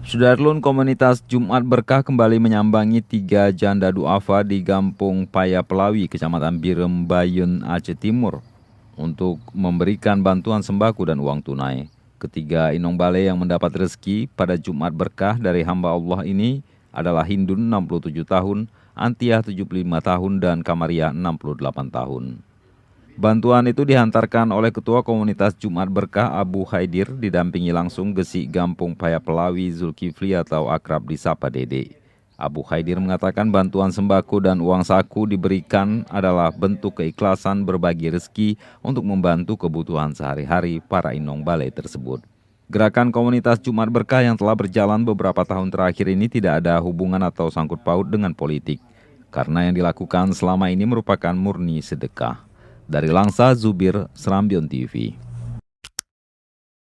Sudarlun komunitas Jumat Berkah kembali menyambangi 3 janda duafa di Gampung Paya Pelawi, Kecamatan Birem, Bayun, Aceh Timur untuk memberikan bantuan sembako dan uang tunai. Ketiga inong bale yang mendapat rezeki pada Jumat Berkah dari hamba Allah ini adalah Hindun 67 tahun, Antiah 75 tahun, dan Kamariah 68 tahun. Bantuan itu dihantarkan oleh Ketua Komunitas Jumat Berkah Abu Haidir didampingi langsung Gesi Gampung Paya Pelawi Zulkifli atau akrab disapa Dede. Abu Haidir mengatakan bantuan sembako dan uang saku diberikan adalah bentuk keikhlasan berbagi rezeki untuk membantu kebutuhan sehari-hari para inong balai tersebut. Gerakan Komunitas Jumat Berkah yang telah berjalan beberapa tahun terakhir ini tidak ada hubungan atau sangkut paut dengan politik, karena yang dilakukan selama ini merupakan murni sedekah. Dari Langsa, Zubir, Serambion TV.